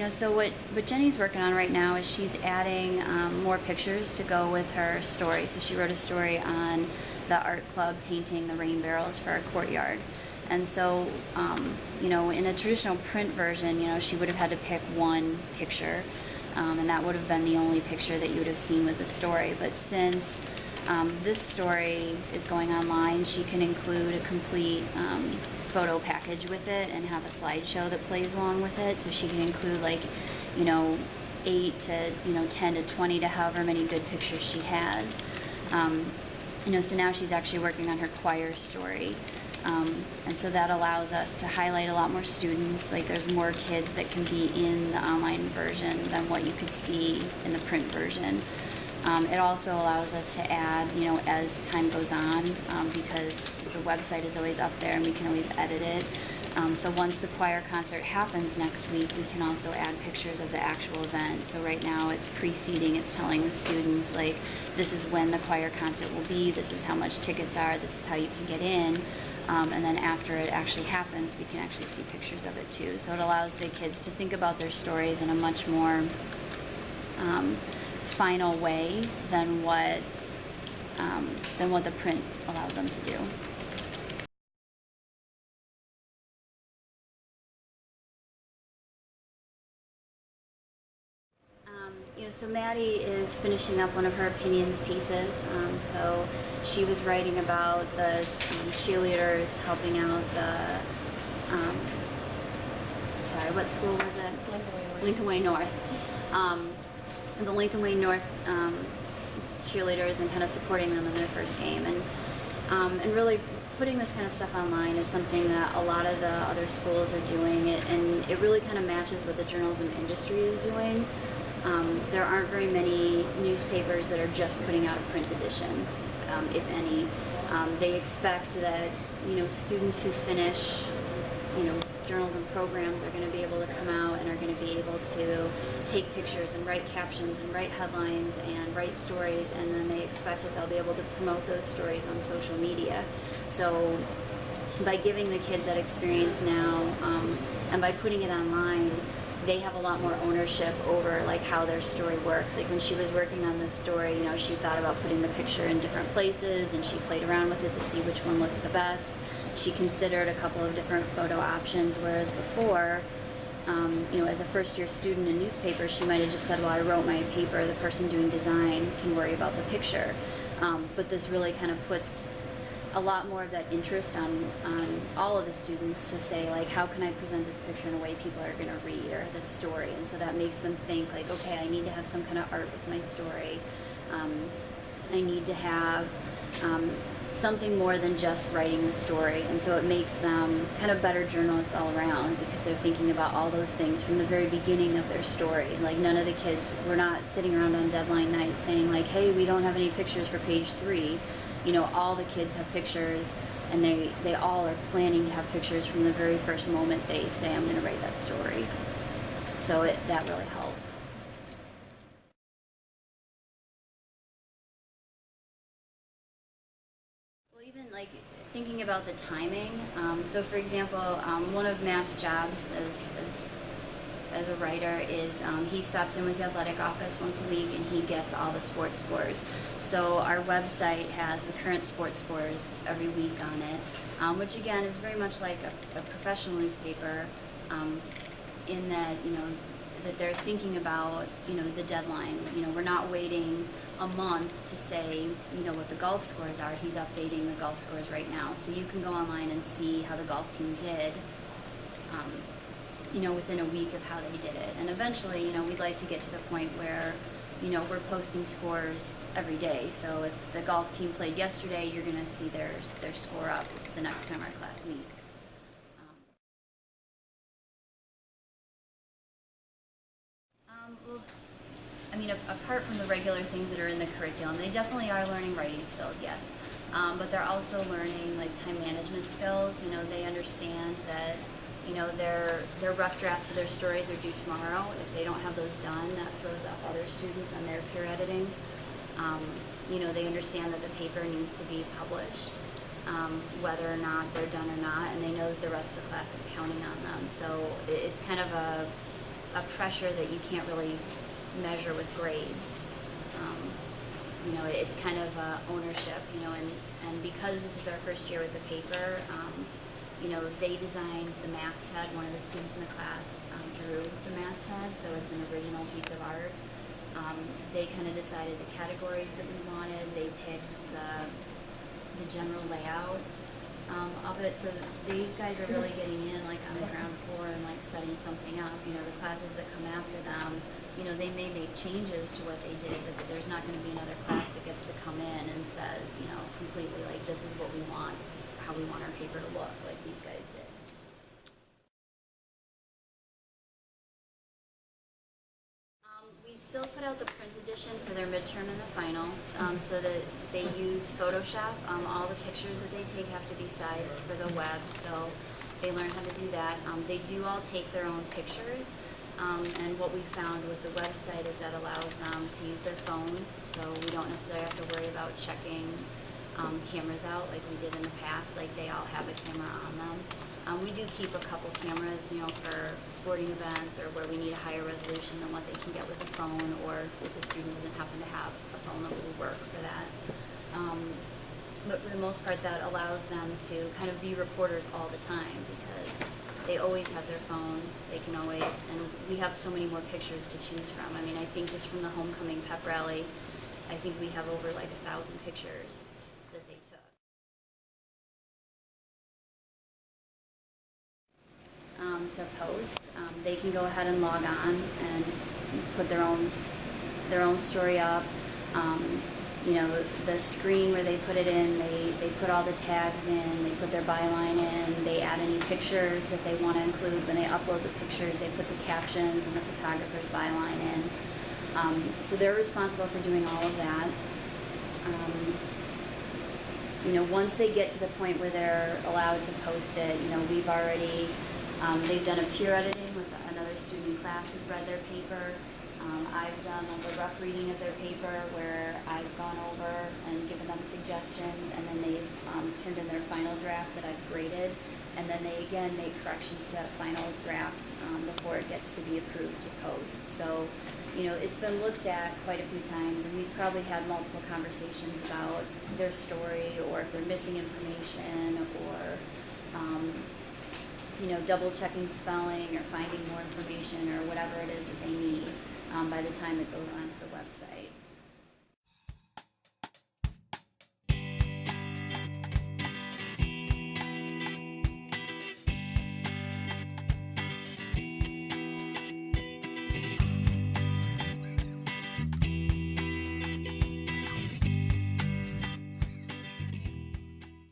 So what Jenny's working on right now is she's adding more pictures to go with her story. So she wrote a story on the art club painting the rain barrels for our courtyard. And so, in a traditional print version, she would have had to pick one picture, and that would have been the only picture that you would have seen with the story. But since this story is going online, she can include a complete photo package with it and have a slideshow that plays along with it. So she can include 8 to 10 to 20 to however many good pictures she has. So now she's actually working on her choir story. And so that allows us to highlight a lot more students. Like there's more kids that can be in the online version than what you could see in the print version. It also allows us to add, as time goes on, because the website is always up there and we can always edit it. So once the choir concert happens next week, we can also add pictures of the actual event. So right now it's preceding, it's telling the students, this is when the choir concert will be, this is how much tickets are, this is how you can get in. And then after it actually happens, we can actually see pictures of it too. So it allows the kids to think about their stories in a much more final way than what the print allowed them to do. So Maddie is finishing up one of her opinions pieces. So she was writing about the cheerleaders helping out the, what school was it? Lincoln Way North. The Lincoln Way North cheerleaders and kind of supporting them in their first game. And really putting this kind of stuff online is something that a lot of the other schools are doing, and it really kind of matches what the journalism industry is doing. There aren't very many newspapers that are just putting out a print edition, if any. They expect that, students who finish, journalism programs are going to be able to come out and are going to be able to take pictures and write captions and write headlines and write stories, and then they expect that they'll be able to promote those stories on social media. So by giving the kids that experience now, and by putting it online, they have a lot more ownership over how their story works. When she was working on this story, she thought about putting the picture in different places, and she played around with it to see which one looked the best. She considered a couple of different photo options, whereas before, as a first-year student in newspaper, she might have just said, well, I wrote my paper, the person doing design can worry about the picture. But this really kind of puts a lot more of that interest on all of the students to say, how can I present this picture in a way people are going to read, or this story? And so that makes them think, okay, I need to have some kind of art with my story. I need to have something more than just writing the story. And so it makes them kind of better journalists all around, because they're thinking about all those things from the very beginning of their story. None of the kids were not sitting around on deadline night saying, hey, we don't have any pictures for page 3. All the kids have pictures, and they all are planning to have pictures from the very first moment they say, I'm going to write that story. So that really helps. Well, even thinking about the timing. So for example, one of Matt's jobs as a writer is he stops in with the athletic office once a week, and he gets all the sports scores. So our website has the current sports scores every week on it, which again is very much like a professional newspaper, in that that they're thinking about the deadline. We're not waiting a month to say what the golf scores are. He's updating the golf scores right now, so you can go online and see how the golf team did. Within a week of how they did it. And eventually, we'd like to get to the point where, we're posting scores every day. So if the golf team played yesterday, you're going to see their score up the next time our class meets. Apart from the regular things that are in the curriculum, they definitely are learning writing skills, yes. But they're also learning time management skills. They understand that their rough drafts of their stories are due tomorrow. If they don't have those done, that throws off other students on their peer editing. They understand that the paper needs to be published, whether or not they're done or not, and they know that the rest of the class is counting on them. So it's kind of a pressure that you can't really measure with grades. You know, it's kind of ownership, you know, and because this is our first year with the paper, you know, they designed the masthead. One of the students in the class drew the masthead, so it's an original piece of art. They kind of decided the categories that we wanted. They picked the general layout of it, so these guys are really getting in like on the ground floor and like setting something up. You know, the classes that come after them, you know, they may make changes to what they did, but there's not going to be another class that gets to come in and says, you know, completely like, this is what we want, this is how we want our paper to look, like these guys did. We still put out the print edition for their midterm and the final, so that they use Photoshop. All the pictures that they take have to be sized for the web, so they learn how to do that. They do all take their own pictures, and what we found with the website is that allows them to use their phones, so we don't necessarily have to worry about checking cameras out like we did in the past. Like, they all have a camera on them. We do keep a couple cameras, you know, for sporting events or where we need a higher resolution than what they can get with a phone, or if the student doesn't happen to have a phone that will work for that. But for the most part, that allows them to kind of be reporters all the time, because they always have their phones. They can always, and we have so many more pictures to choose from. I mean, I think just from the homecoming pep rally, I think we have over like 1,000 pictures that they took. To post, they can go ahead and log on and put their own story up. You know, the screen where they put it in, they put all the tags in, they put their byline in, they add any pictures that they want to include. When they upload the pictures, they put the captions and the photographer's byline in. So they're responsible for doing all of that. You know, once they get to the point where they're allowed to post it, you know, we've already, they've done a peer editing with another student in class who's read their paper. I've done like a rough reading of their paper where I've gone over and given them suggestions, and then they've turned in their final draft that I've graded, and then they again make corrections to that final draft before it gets to be approved to post. So, you know, it's been looked at quite a few times, and we've probably had multiple conversations about their story, or if they're missing information, or you know, double checking spelling or finding more information or whatever it is that they need by the time it goes onto the website.